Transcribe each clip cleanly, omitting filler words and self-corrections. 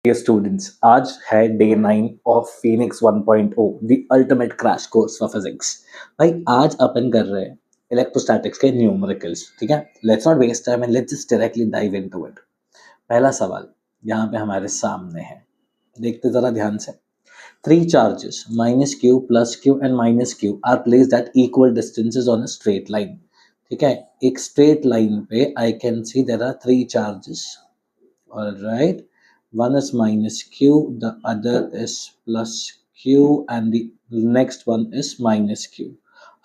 Dear students, आज है day 9 of Phoenix 1.0 the ultimate crash course for physics. भाई आज अपन कर रहे हैं इलेक्ट्रोस्टैटिक्स के न्यूमेरिकल्स। ठीक है, let's not waste time and let's just directly dive into it. पहला सवाल यहाँ पे हमारे सामने है, देखते जरा ध्यान से। Three charges minus q plus q and minus q are placed at equal distances on a straight line। ठीक है, एक स्ट्रेट लाइन पे I can see there are three charges. Alright, one is minus q, the other is plus q, and the next one is minus q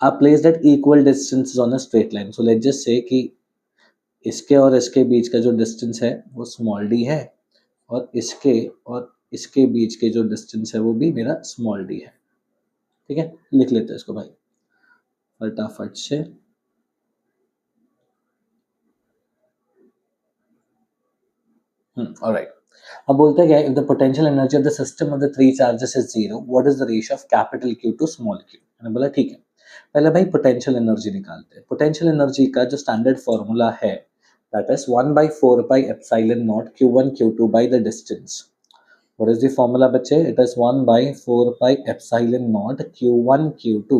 are placed at equal distances on a straight line. So let's just say कि इसके और इसके बीच का जो distance है वो small d है, और इसके बीच के जो डिस्टेंस है वो भी मेरा स्मॉल d है। ठीक है, लिख लेते हैं इसको भाई फटाफट से। ऑलराइट, अब बोलते हैं क्या, if the potential energy of the system of the three charges is zero, what is the ratio of capital q to small q. मैंने बोला ठीक है, पहले भाई पोटेंशियल एनर्जी निकालते हैं। पोटेंशियल एनर्जी का जो स्टैंडर्ड फॉर्मूला है that is 1/4 pi epsilon naught q1 q2 by the distance. What is the formula बच्चे? It is 1/4 pi epsilon naught q1 q2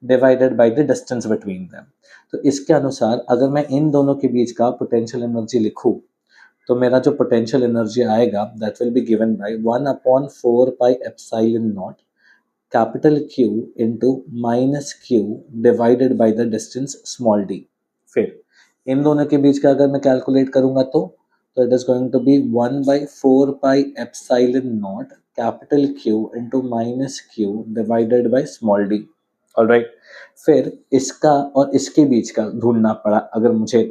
divided by the distance between them. तो इसके अनुसार अगर मैं इन दोनों के बीच का पोटेंशियल एनर्जी लिखूं तो मेरा जो पोटेंशियल एनर्जी आएगा that will be given by 1/4 pi epsilon naught capital Q into minus Q divided by the distance small d। फिर इन दोनों के बीच का अगर मैं कैलकुलेट करूंगा तो it is going to be 1/4 pi epsilon naught capital Q into minus Q divided by small d। Alright, फिर इसका और इसके बीच का ढूंढना पड़ा अगर मुझे,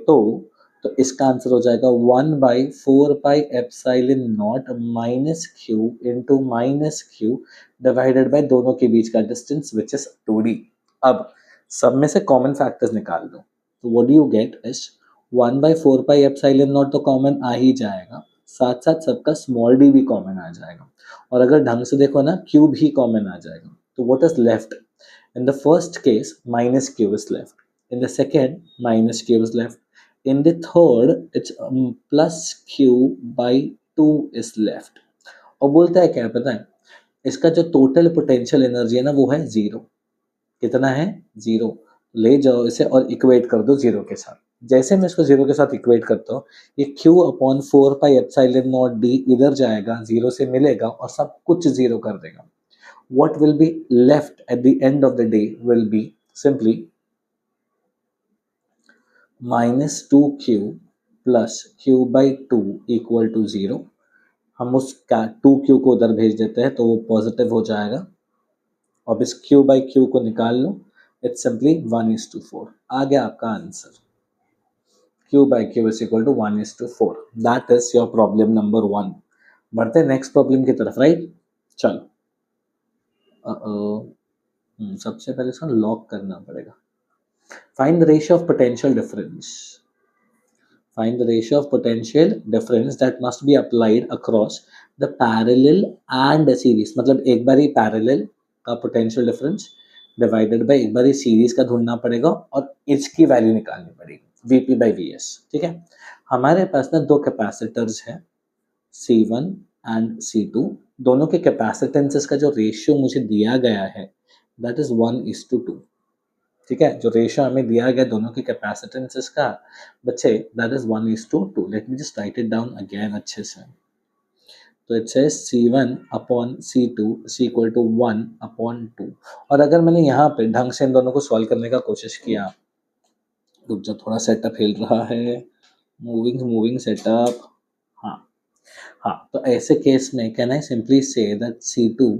तो इसका आंसर हो जाएगा 1/4 pi epsilon not minus Q into minus Q divided bye दोनों के बीच का डिस्टेंस विच इज 2d। अब सब में से कॉमन फैक्टर्स निकाल दो, तो what do you get is 1/4 pi epsilon not तो कॉमन आ ही जाएगा, साथ साथ सबका स्मॉल d भी कॉमन आ जाएगा, और अगर ढंग से देखो ना q भी कॉमन आ जाएगा। तो what is left? In the first case minus q is left, in the second minus q is left, in the third it's plus q by 2 is left। और बोलता है क्या पता है, इसका जो टोटल पोटेंशियल एनर्जी है ना वो है जीरो। कितना है? जीरो। ले जाओ इसे और इक्वेट कर दो जीरो के साथ। जैसे मैं इसको जीरो के साथ इक्वेट करता हूँ, ये q upon 4 pi epsilon not d इधर जाएगा, जीरो से मिलेगा और सब कुछ जीरो कर देगा। what will be left at the end of the day will be simply minus 2q plus q by 2 equal to 0। हम उस 2q को उधर भेज देते हैं तो वो पॉजिटिव हो जाएगा। अब इस q बाई q को निकाल लो, इट्स सिंपली 1:4। आ गया आपका answer, q by q is equal to 1:4। That is your problem number 1। बढ़ते नेक्स्ट प्रॉब्लम की तरफ। राइट, चलो सबसे पहले इसको लॉक करना पड़ेगा। Find the ratio of potential difference. Find the ratio of potential difference that must be applied across the parallel and series। मतलब एक बार ही parallel का potential difference divided by एक बार ही series का ढूंढना पड़ेगा और इसकी वैल्यू निकालनी पड़ेगी Vp by Vs। ठीक है, हमारे पास ना दो कैपेसिटर्स हैं C1 एंड C2। दोनों के कैपेसिटेंसेस का जो रेशियो मुझे दिया गया है दैट इज 1:2। ठीक है, जो रेशियो हमें दिया गया दोनों की कैपेसिटेंसेस का बच्चे that is 1:2। Let me just write it down again अच्छे से। तो it says C1 upon C2 is equal to 1/2। और अगर मैंने यहाँ पे ढंग से इन दोनों को सॉल्व करने का कोशिश किया, रुक जा थोड़ा सेटअप हिल रहा है, मूविंग सेटअप। हाँ हाँ, तो ऐसे केस में can I simply say that C2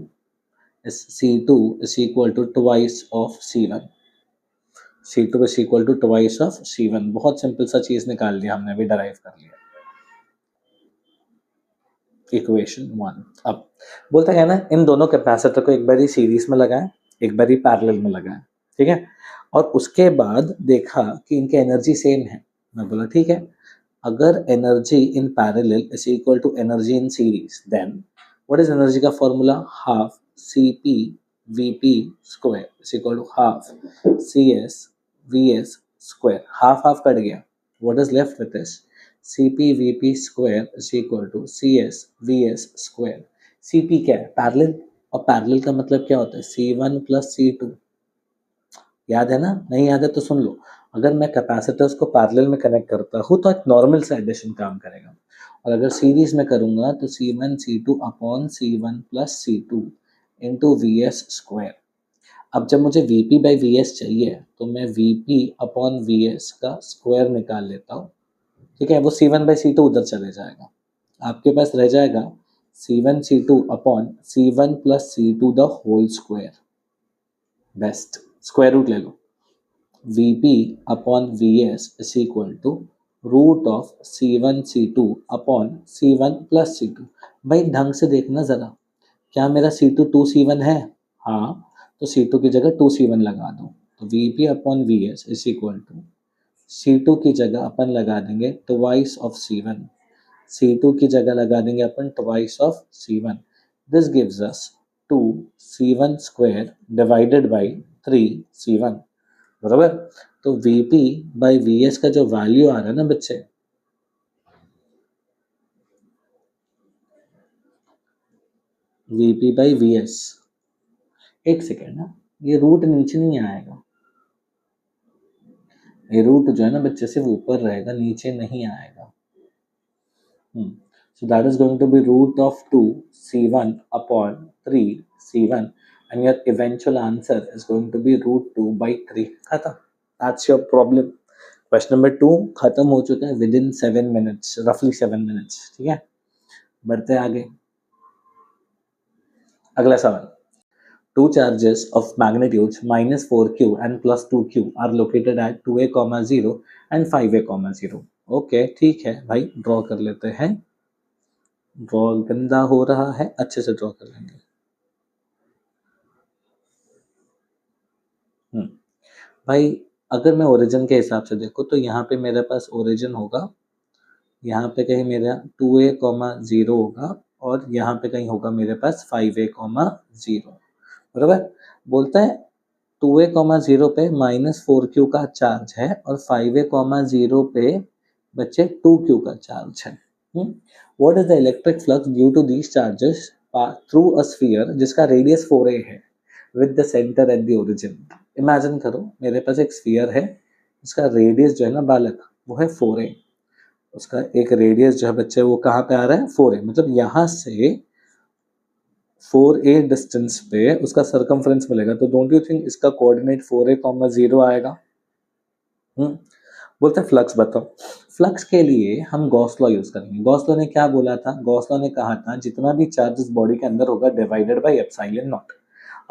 is equal to twice of C1। C2 is equal to twice of C1। बहुत सिंपल सा चीज निकाल लिया हमने, अभी डराइव कर लिया इक्वेशन 1। अब बोलता है ना इन दोनों कैपेसिटर को एक बार ही सीरीज में लगाएं, एक बार ही पैरेलल में लगाएं। ठीक है, और उसके बाद देखा कि इनके एनर्जी सेम है। मैं बोला ठीक है, अगर energy in parallel is equal to energy in series then what is energy का formula? Half Cp Vp square is equal to half Cs Vs square. Half half cut गया, what is left with this? CP VP square is equal to CS VS square. CP क्या है? Parallel, और parallel का मतलब क्या होता है? C1 plus C2। याद है ना? नहीं याद है तो सुन लो। अगर मैं कैपेसिटर्स को पैरेलल में कनेक्ट करता हूँ तो एक नॉर्मल सा एडिशन काम करेगा, और अगर सीरीज में करूंगा तो C1 C2 upon C1 plus C2 into VS square. अब जब मुझे VP बाई VS चाहिए तो मैं VP अपॉन VS का स्क्वायर निकाल लेता हूँ, ठीक है? वो C1 बाई C2 उधर चले जाएगा, आपके पास रह जाएगा C1 C2 upon C1 plus C2 the whole square. Best, square root ले लो। VP upon VS is equal to root of C1 C2 upon C1 plus C2। भाई ढंग से देखना ज़रा, क्या मेरा C2 2C1 है? हाँ, तो C2 की जगह 2C1 लगा दो, तो VP upon VS is equal to C2 की जगह अपन लगा देंगे ट्वाइस ऑफ C1, C2 की जगह लगा देंगे अपन twice of C1। This gives us 2C1 square divided by 3C1, बराबर। तो VP बाई VS का जो वैल्यू आ रहा है ना बच्चे, VP बाई VS, एक सेकेंड ना, ये रूट नीचे नहीं आएगा, ये रूट जो है ना बच्चे सिर्फ ऊपर रहेगा, नीचे नहीं आएगा। So that is going to be root of 2C1 upon 3C1 and your eventual answer is going to be root 2 by 3। खत्म, that's your problem। Question number 2 खत्म हो चुका है विद इन 7 मिनट्स, रफली 7 मिनट्स, ठीक है? बढ़ते आगे। अगला सवाल, two charges of magnitudes minus 4q and plus 2q are located at 2a, 0 and 5a, 0। Okay ठीक है भाई, ड्रॉ कर लेते हैं। ड्रॉ गंदा हो रहा है, अच्छे से ड्रॉ कर लेंगे। भाई अगर मैं ओरिजिन के हिसाब से देखूँ तो यहाँ पे मेरे पास ओरिजिन होगा, यहाँ पे कहीं मेरा 2a, 0 होगा, और यहाँ पे कहीं होगा मेरे पास 5a, 0, बराबर। बोलता है 2a, 0 पे माइनस 4q का चार्ज है और 5a, 0 पे बच्चे 2q का चार्ज है। What is the electric flux due to these charges through a sphere जिसका रेडियस 4a है with the centre at the origin. Imagine करो मेरे पास एक स्फीयर है, इसका रेडियस जो है ना बालक वो है 4a, उसका एक रेडियस जो है बच्चे वो कहाँ पे आ रहा है? 4a, मतलब यहाँ से 4a डिस्टेंस पे उसका सरकमफ्रेंस मिलेगा, तो डोंट यू थिंक इसका कोऑर्डिनेट 4a, 0 आएगा? बोलते हैं फ्लक्स बताओ। फ्लक्स के लिए हम गॉस लॉ यूज करेंगे। गॉस लॉ ने क्या बोला था? गॉस लॉ ने कहा था जितना भी चार्ज इस बॉडी के अंदर होगा डिवाइडेड बाई एप्सिलॉन नॉट।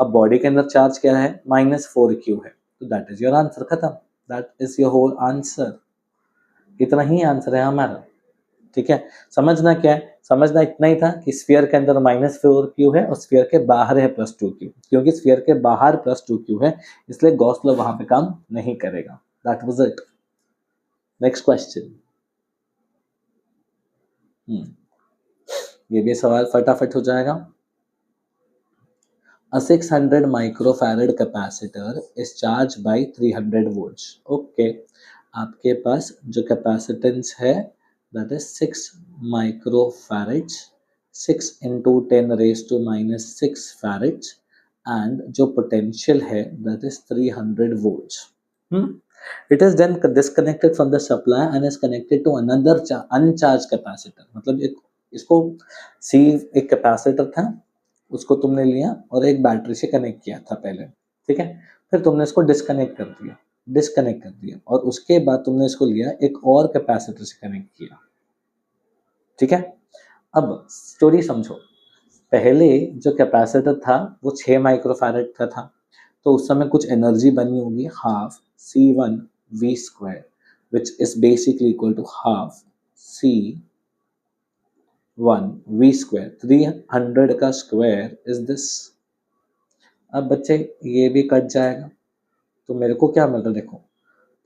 अब बॉडी के अंदर चार्ज क्या है? -4q है, तो दैट इज योर आंसर। खत्म, that is your whole answer. इतना ही आंसर है हमारा, ठीक है? समझना क्या है? समझना इतना ही था कि स्फीयर के अंदर -4q है और स्फीयर के बाहर है +2q। क्योंकि स्फीयर के बाहर +2q है इसलिए गॉस लॉ वहां पे काम नहीं करेगा। That was it. Next question. ये भी सवाल फटाफट हो जाएगा। A 600 microfarad capacitor is charged by 300 volts। Okay, आपके पास जो कैपेसिटेंस है that is 6 microfarads, 6 into 10 raised to -6 farads, and जो पोटेंशियल है that is 300 volts। It is then disconnected from the supply and is connected to another uncharged capacitor। मतलब इसको सी एक capacitor था, उसको तुमने लिया और एक बैटरी से कनेक्ट किया था पहले, ठीक है? फिर तुमने इसको डिस्कनेक्ट कर दिया और उसके बाद तुमने इसको लिया एक और कैपेसिटर से कनेक्ट किया, ठीक है? अब स्टोरी समझो। पहले जो कैपेसिटर था वो 6 माइक्रोफैरड का था, तो उस समय कुछ एनर्जी बनी होगी half C1 V square which is basically equal to half C1 V square. 300 का स्क्वायर इज दिस। अब बच्चे ये भी कट जाएगा तो मेरे को क्या मिल रहा है? देखो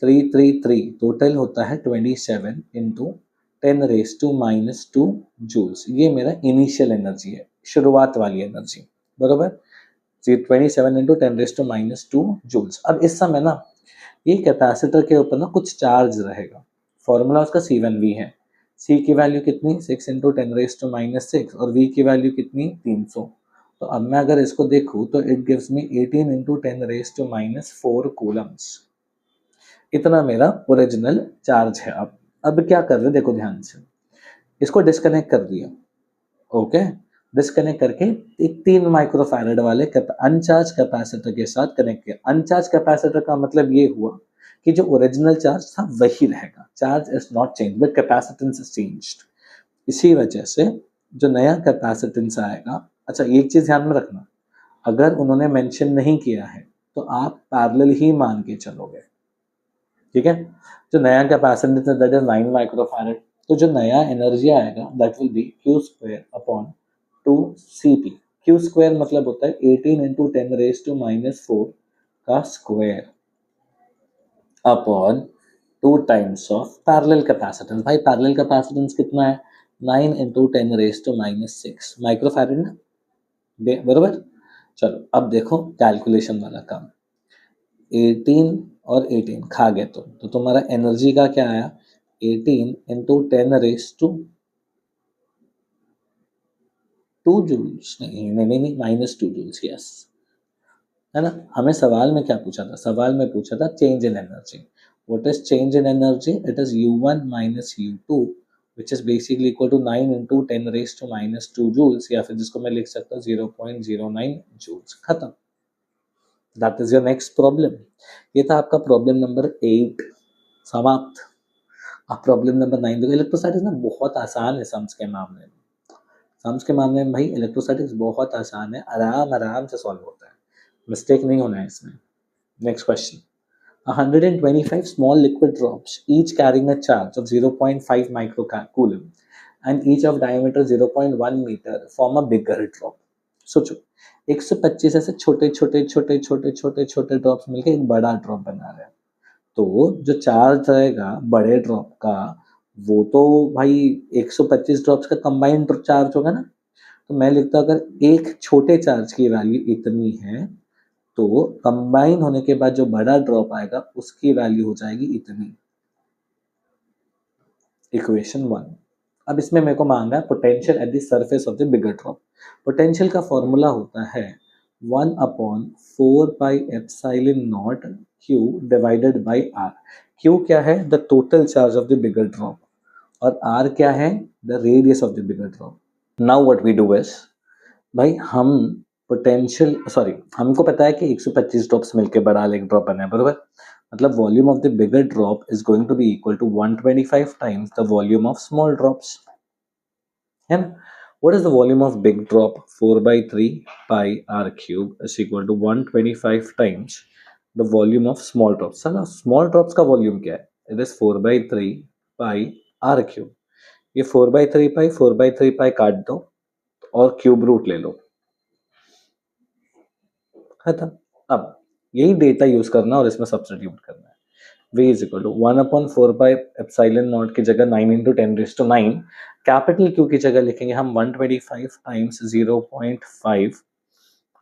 333 टोटल होता है 27 इंटू 10 रेस टू -2 जूल्स। ये मेरा इनिशियल एनर्जी है, शुरुआत वाली एनर्जी, बराबर। 27 इंटू 10 रेस टू -2 जूल्स। अब इस समय ना ये कैपेसिटर के ऊपर ना कुछ चार्ज रहेगा, फॉर्मूला उसका C1V है। C की वैल्यू कितनी 6 इंटू 10⁻⁻⁶ और V की वैल्यू कितनी 300। तो अब मैं अगर इसको देखूं तो it gives me 18 into 10⁻⁻⁴ Coulomb's. इतना मेरा ओरिजिनल चार्ज है। अब क्या कर रहे हैं देखो ध्यान से, इसको डिस्कनेक्ट कर दिया। ओके, डिस्कनेक्ट करके एक 3 माइक्रोफैराड वाले अनचार्ज कैपेसिटर के साथ कनेक्ट किया। अनचार्ज कैपेसिटर का मतलब ये हुआ कि जो ओरिजिनल चार्ज था वही रहेगा, charge is not change but capacitance is changed. इसी वजह से जो नया कैपेसिटेंस आएगा, अच्छा एक चीज ध्यान में रखना, अगर उन्होंने मेंशन नहीं किया है तो आप पैरेलल ही मान के चलोगे, ठीक है। जो नया कैपेसिटेंस है दैट इज 9 माइक्रोफैराड, तो जो नया एनर्जी आएगा that will be Q square upon 2Cp। Q square मतलब होता है 18 इंटू 10⁻⁻⁴ का square upon 2 times of parallel capacitance. भाई पैरेलल कैपेसिटेंस कितना है 9 इंटू 10⁻⁶ माइक्रोफैराड ना, बरोबर। चलो अब देखो कैलकुलेशन वाला काम। 18 और 18 खा गए तो तुम्हारा एनर्जी का क्या आया 18 इंटू 10⁻², जूल्स नहीं -2 जूल्स, यस, है ना। हमें सवाल में क्या पूछा था, सवाल में पूछा था change in energy. What is change in energy, it is U1 minus U2 which is basically equal to 9 into 10⁻⁻² joules, या फिर जिसको मैं लिख सकता हूँ 0.09 जूल्स। खत्म, that is your next problem. ये था आपका प्रॉब्लम नंबर 8 समाप्त। अब प्रॉब्लम नंबर 9 देखो। इलेक्ट्रोस्टैटिक्स ना बहुत आसान है सम्स के मामले में, सम्स के मामले में भाई इलेक्ट्रोस्टैटिक्स बहुत आसान है, आराम आराम से सॉल्व होता है, मिस्टेक नहीं होना है इसमें। Next question, 125 small liquid drops each carrying a charge of 0.5 microcoulomb and each of diameter 0.1 meter form a bigger drop। सोचो 125 ऐसे छोटे छोटे छोटे छोटे छोटे छोटे ड्रॉप्स मिलके एक बड़ा ड्रॉप बना रहे हैं, तो जो चार्ज रहेगा बड़े ड्रॉप का वो तो भाई 125 ड्रॉप्स का कंबाइंड चार्ज होगा ना। तो मैं लिखता हूं अगर एक छोटे चार्ज की वैल्यू इतनी है तो कंबाइन होने के बाद जो बड़ा ड्रॉप आएगा उसकी वैल्यू हो जाएगी इतनी। इक्वेशन 1। अब इसमें मेरे को मांगा है potential at the surface of the bigger drop. Potential का फॉर्मूला होता है 1/4πε0 Q divided by R। Q क्या है the total charge of the bigger drop और R क्या है the radius of the bigger drop. Now what we do is, भाई हम पोटेंशियल हमको पता है कि 125 ड्रॉप्स मिलके बड़ा एक ड्रॉप बना है, बराबर। मतलब volume of the bigger drop is going to be equal to 125 times the volume of small drops, है ना। What is the volume of big drop 4/3 pi r cube is equal to 125 times the volume of small drops. साला small drops का volume क्या है, it is 4/3 pi r cube. ये 4/3 पाई काट दो और क्यूब रूट ले लो, खत्म। अब यही डेटा यूज करना और इसमें सब्स्टिट्यूट करना है। v इज इक्वल टू 1/4πε0 की जगह 9 इंटू 10⁻⁹, कैपिटल Q की जगह लिखेंगे हम 125 टाइम्स 0.5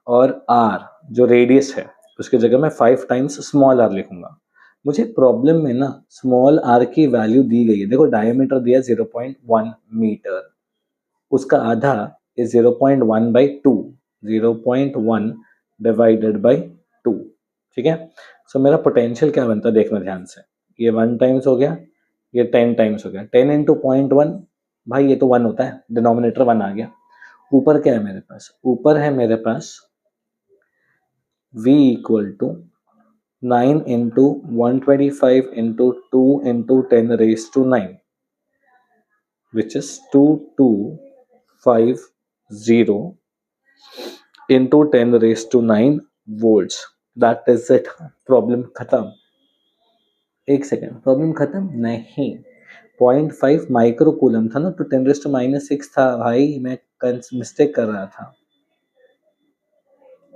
और r जो रेडियस है उसकी जगह मैं 5 टाइम्स स्मॉल r लिखूंगा। मुझे प्रॉब्लम में ना स्मॉल r की वैल्यू दी गई है, देखो डायमीटर दिया 0.1 मीटर, उसका आधा इज 0.1/2, 0.1 डिवाइडेड बाई 2, ठीक है। सो मेरा पोटेंशियल क्या बनता है देखना ध्यान से, ये 1 टाइम्स हो गया, ये 10 टाइम्स हो गया, 10 इंटू 0.1, भाई ये तो 1 होता है, डिनोमिनेटर 1 आ गया। ऊपर क्या है मेरे पास, ऊपर है मेरे पास v equal to 9 into 125 into 2 into 10⁻⁹ which is 2250 into 10⁻⁹ volts। That is it, problem खत्म। एक सेकेंड, प्रॉब्लम खत्म नहीं, 0.5 माइक्रो कूलम था ना, तो 10⁻⁻6 था भाई, मैं मिस्टेक कर रहा था,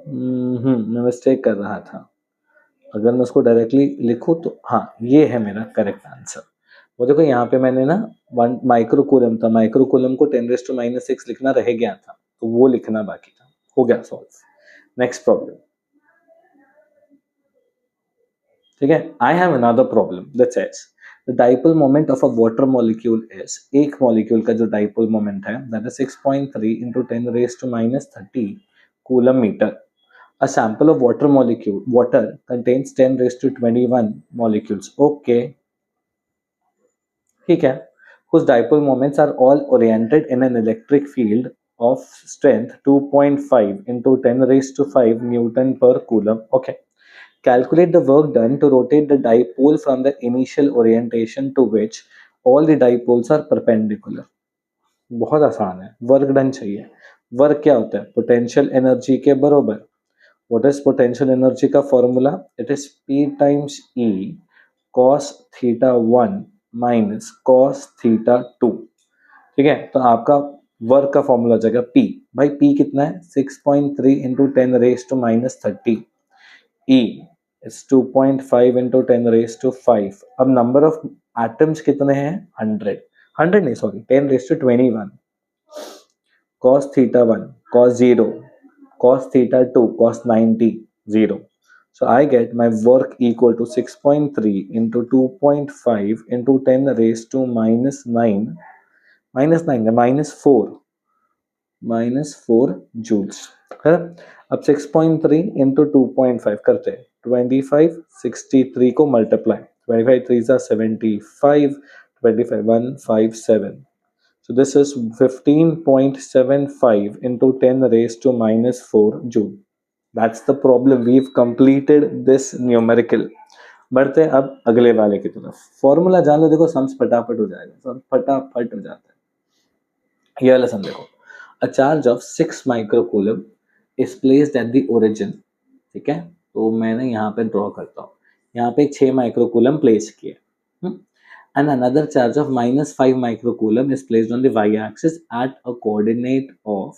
मैं मिस्टेक कर रहा था। अगर मैं उसको डायरेक्टली लिखूं तो हाँ ये है मेरा करेक्ट आंसर। वो देखो यहाँ पे मैंने ना 1 माइक्रो कूलम था, माइक्रो कूलम को 10⁻⁶ लिखना रह गया था, तो वो लिखना बाकी था, हो गया सॉल्व। नेक्स्ट प्रॉब्लम, ठीक है। I have another problem that says the dipole moment of a water molecule is, एक मॉलिक्यूल का जो डाइपोल मोमेंट है that is 6.3 into 10⁻⁻³ coulomb metre. A sample of water contains 10⁻21 molecules. Okay, ठीक है. Whose dipole moments are all oriented in an electric field of strength 2.5 into 10⁵ Newton per coulomb. Okay. Calculate the work done to rotate the dipole from the initial orientation to which all the dipoles are perpendicular. बहुत आसान है. Work done चाहिए. Work क्या होता है? Potential energy के बरोबर. What is potential energy का formula? It is P times E cos theta 1 minus cos theta 2. ठीक है, तो आपका वर्क का फॉर्मूला हो जाएगा P. भाई P कितना है? 6.3 इंटू 10⁻⁻30. E is 2.5 into 10⁵. अब नंबर ऑफ एटम्स कितने हैं? 100. 100 नहीं, sorry, 10⁻21. cos theta 1, cos 0, cos theta 2, cos 90, 0. So I get my work equal to 6.3 into 2.5 into 10⁻⁻9, -4 joules है. अब 6.3 into 2.5 करते हैं. 25, 63 को multiply. 25 3 75, 25 157. So this is 15.75 into 10⁻⁻4 joule. That's the problem. We've completed this numerical. बढ़ते हैं अब अगले वाले की तरफ. फॉर्मूला जान लो, देखो सम्स फटाफट हो जाएगा, सब फटाफट हो जाता है. ये वाला सम देखो. A charge of 6 microcoulomb is placed at the origin. ठीक है, तो मैंने यहाँ पे ड्रॉ करता हूँ. यहाँ पे 6 माइक्रोकूलम प्लेस किए. And another charge of -5 microcoulomb is placed on the y-axis at a coordinate of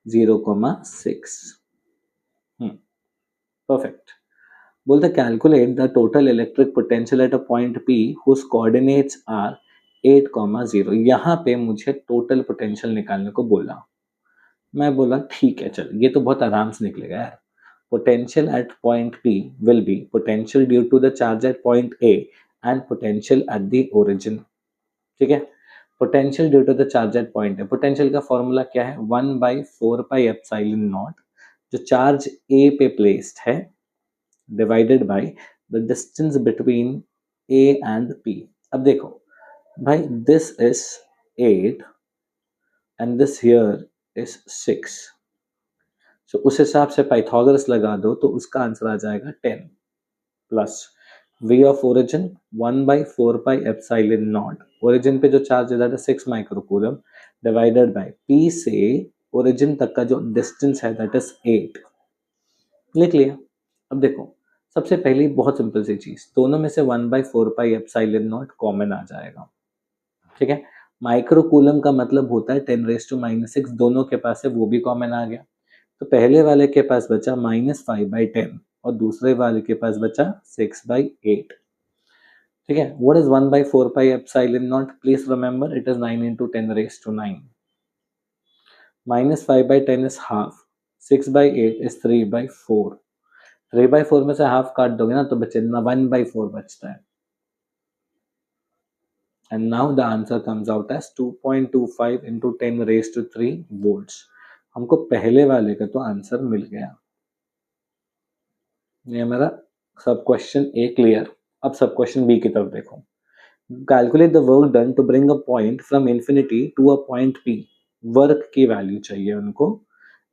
0,6. Perfect. बोलते calculate the total electric potential at a point P whose coordinates are 8,0. यहाँ पे मुझे total potential निकालने को बोला. मैं बोला ठीक है, चल ये तो बहुत आराम से निकलेगा यार. Potential at point P will be potential due to the charge at point A and potential at the origin. ठीक है, potential due to the charge at point है. पोटेंशियल का फॉर्मूला क्या है? 1/4πε0, जो चार्ज ए पे प्लेस्ड है, divided by the distance between A and P. अब देखो भाई, this is 8 and this here is 6. So उस हिसाब से पाइथागोरस लगा दो तो उसका आंसर आ जाएगा 10 plus V of origin 1/4πε0. Origin पे जो चार्ज है that is 6 microcoulomb divided by P से ओरिजिन तक का जो डिस्टेंस है दैट इज 8. लिख लिया. अब देखो, सबसे पहली बहुत सिंपल सी चीज, दोनों में से 1/4πε0 कॉमन आ जाएगा. ठीक है, माइक्रोकूलम का मतलब होता है 10⁻⁻6. दोनों के पास है, वो भी कॉमन आ गया. तो पहले वाले के पास बचा -5/10 और दूसरे वाले के पास बचा 6/8. ठीक है, what is 1/4πε0? Please remember it is 9 into 10⁻9. -5/10 is half. 6/8 is 3/4. 3/4 में से हाफ काट दोगे ना तो बचे 1/4 बचता है. And now the answer comes out as 2.25 into 10⁻³ volts. हमको पहले वाले का तो आंसर मिल गया. ये मेरा सब क्वेश्चन ए क्लियर. अब सब क्वेश्चन बी की तरफ देखो. Calculate the work done to bring a point from infinity to a point P. Work की वैल्यू चाहिए उनको.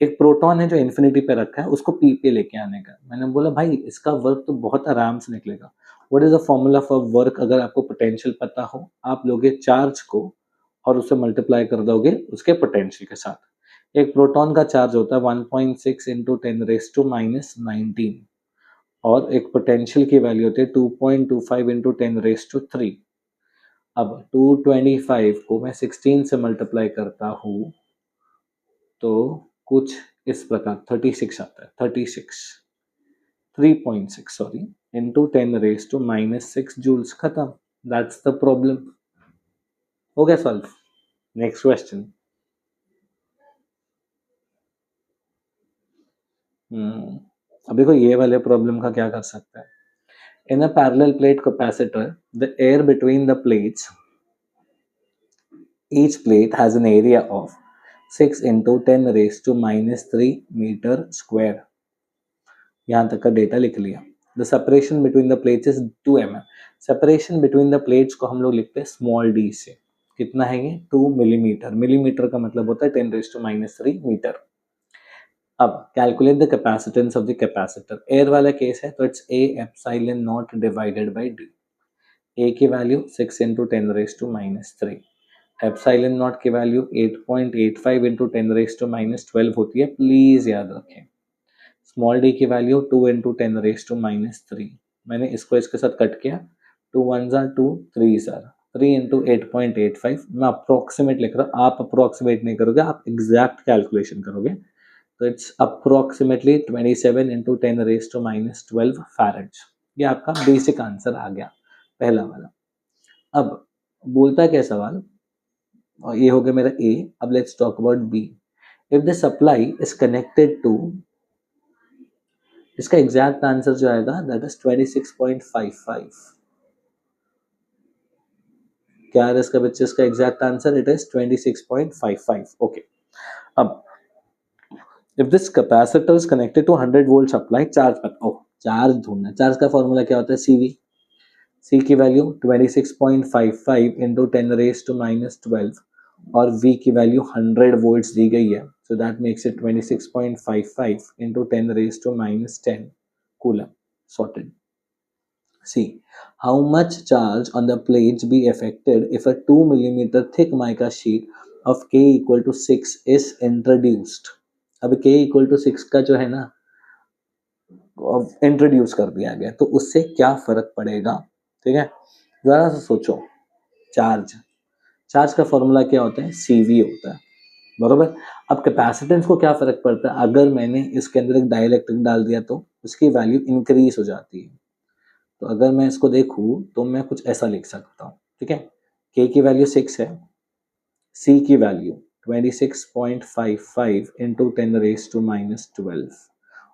एक प्रोटॉन है जो इंफिनिटी पे रखा है, उसको पी पे लेके आने का. मैंने बोला भाई इसका वर्क तो बहुत आराम से निकलेगा. What is the formula for work? अगर आपको पोटेंशियल पता हो, आप लोगे चार्ज को और उसे मल्टीप्लाई कर दोगे उसके पोटेंशियल के साथ. एक प्रोटॉन का चार्ज होता है 1.6 इंटू 10⁻⁻19 और एक पोटेंशियल की वैल्यू होती है 2.25 इंटू 10⁻3. अब 225 को मैं 16 से मल्टीप्लाई करता हूँ तो कुछ इस प्रकार 36 आता है. 3.6 सॉरी इंटू 10⁻⁻6 जूल्स. खत्म. That's the problem. हो गया सॉल्व. Next question. अब देखो ये वाले प्रॉब्लम का क्या कर सकते हैं. In a parallel plate capacitor, the air between the plates, each plate has an area of 6 into 10 raised to minus 3 meter square. यहाँ तक का डेटा लिख लिया. The separation between the plates is 2 mm. Separation between the plates को हम लोग लिखते हैं स्मॉल d से. कितना है ये? 2 मिलीमीटर. मिलीमीटर का मतलब होता है 10 raised to minus 3 मीटर. अब calculate the capacitance of the capacitor. Air वाला केस है तो it's a epsilon naught divided by d. a की value 6 into 10 raised to minus 3. Epsilon naught की value 8.85 into 10 raised to minus 12 होती है. Please याद रखें. स्मॉल d की value 2 into 10 raised to minus 3. मैंने इसको इसके साथ कट किया. 2 1s are 2, 3s are 3 into 8.85. मैं अप्रोक्सीमेट लिख रहा हूँ, आप अप्रोक्सीमेट नहीं करोगे, आप एग्जैक्ट कैलकुलेशन करोगे. तो it's approximately 27 into 10 raised to minus 12 फैरेड्स. ये आपका बेसिक आंसर आ गया पहला वाला. अब बोलता है क्या सवाल, और ये हो गया मेरा ए. अब let's talk about B. If the supply is connected to, इसका एग्जैक्ट आंसर जो आएगा दैट इज 26.55. क्या है इसका बच्चे, इसका exact answer it is 26.55. Okay. अब if this capacitor is connected to 100 volt supply, charge ढूंढना. चार्ज का फॉर्मूला क्या होता है? CV. C की value 26.55 into 10 raised to minus 12 और V की वैल्यू 100 volts दी गई है. So that makes it 26.55 into 10 raised to minus 10 coulomb. Sorted. C. How much charge on the plates be affected if a 2 millimeter thick mica sheet of K equal to 6 is introduced? अब K equal to 6 का जो है ना introduce कर दिया गया, तो उससे क्या फर्क पड़ेगा? ठीक है, जरा सा सोचो. चार्ज का फॉर्मूला क्या होता है? CV होता है, बरोबर. अब कैपेसिटेंस को क्या फर्क पड़ता है? अगर मैंने इसके अंदर एक डाइलेक्ट्रिक डाल दिया तो उसकी वैल्यू इंक्रीज हो जाती है. तो अगर मैं इसको देखूं तो मैं कुछ ऐसा लिख सकता हूँ. ठीक है, K की वैल्यू 6 है, C की value 26.55 into 10 raised to minus 12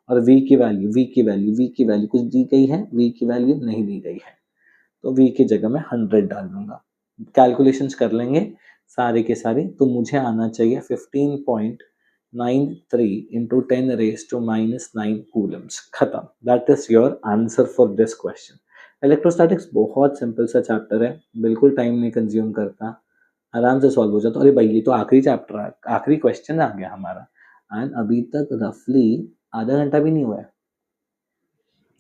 और V की वैल्यू कुछ दी गई है, V की वैल्यू नहीं दी गई है, तो V की जगह मैं 100 डाल दूंगा. कैलकुलेशंस कर लेंगे सारे के सारे, तो मुझे आना चाहिए 15.93 into 10 raised to minus 9 coulombs. खत्म. That is your answer for this question. Electrostatics बहुत सिंपल सा चैप्टर है, बिल्कुल टाइम नहीं कंज्यूम करता, आराम से सॉल्व हो जाता. अरे भाई ये तो आखिरी चैप्टर है, आखिरी क्वेश्चन आ गया हमारा, एंड अभी तक रफली आधा घंटा भी नहीं हुआ है.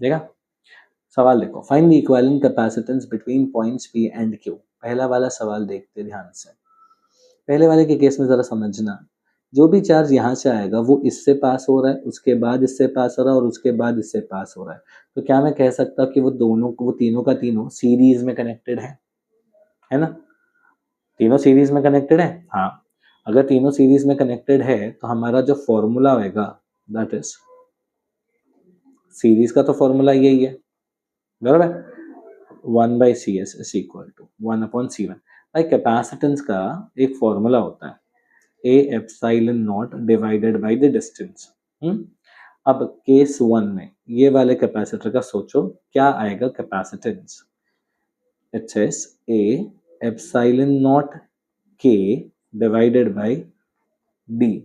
देखा सवाल देखो. Find the equivalent capacitance between points P and Q. पहला वाला सवाल देखते ध्यान से. पहले वाले के केस में जरा समझना, जो भी चार्ज यहाँ से आएगा वो इससे पास हो रहा है, उसके बाद इससे पास हो रहा है और उसके बाद इससे पास हो रहा है. तो क्या मैं कह सकता हूँ कि वो तीनों का तीनों सीरीज में कनेक्टेड है ना? तीनों सीरीज में कनेक्टेड है. हाँ, अगर तीनों सीरीज में कनेक्टेड है तो हमारा जो फॉर्मूला होगा दैट इज, सीरीज का तो फॉर्मूला यही है, बराबर. 1/CS is equal to 1/C1. भाई कैपेसिटेंस का एक फॉर्मूला होता है, A epsilon naught divided by the distance. अब केस 1 में ये वाले कैपेसिटर का सोचो क्या आएगा capacitance. It says A epsilon not K divided by D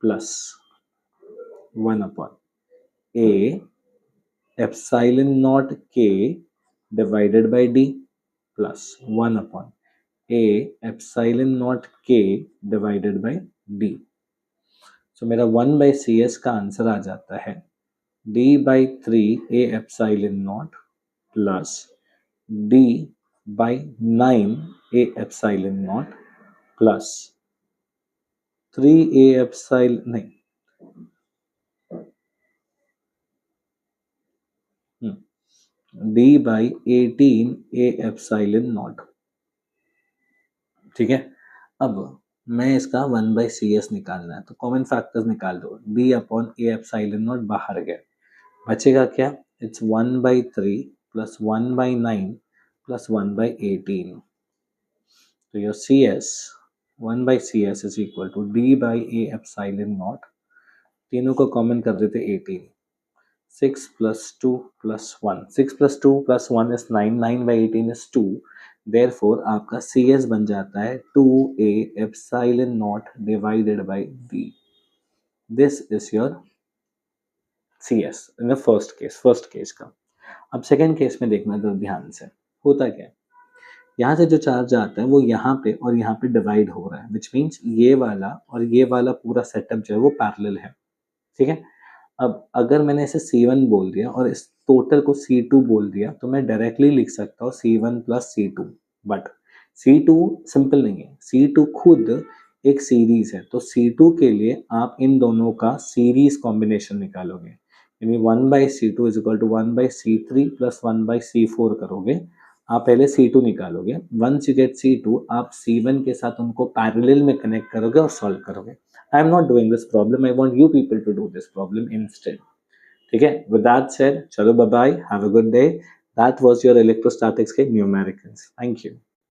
plus 1/A epsilon naught K divided by D plus 1/A epsilon naught K divided by D. So मेरा 1/CS का आंसर आ जाता है D/3 A epsilon naught plus D/9 A epsilon naught plus 3A epsilon नहीं D/18 A epsilon naught. ठीक है, अब मैं इसका 1/CS निकालना है तो कॉमन फैक्टर्स निकाल दो. D/A epsilon naught बाहर गया, बचेगा क्या? It's 1/3 plus 1/9 plus 1/18. तो your CS 1/CS is equal to D/A epsilon naught. तीनों को कॉमन कर देते 18. 6 plus 2 plus 1. 6 plus 2 plus 1 is 9. 9 by 18 is 2. Therefore आपका CS बन जाता है 2a epsilon naught divided by v. This is your CS in the first case का. अब सेकेंड केस में देखना तो ध्यान से होता क्या है, यहाँ से जो चार्ज आता है वो यहाँ पे और यहाँ पे डिवाइड हो रहा है, विच मीन्स ये वाला पूरा सेटअप जो है वो पैरेलल है, ठीक है। अब अगर मैंने इसे C1 बोल दिया और इस टोटल को C2 बोल दिया तो मैं डायरेक्टली लिख सकता हूँ C1 plus C2, but C2 simple नहीं है, C2 खुद एक सीरीज है, तो C2 के लिए आप इन दोनों का सीरीज कॉम्बिनेशन निकालोगे, यानी 1/C2 is equal to 1/C3 plus 1/C4 करोगे। आप पहले C2 निकालोगे, वंस यू गेट C2 आप C1 के साथ उनको पैरेलल में कनेक्ट करोगे और सॉल्व करोगे। I am not doing this problem. I want you people to do this problem instead. ठीक है? With that said, चलो bye bye. Have a good day. That was your electrostatics के numericals. Thank you.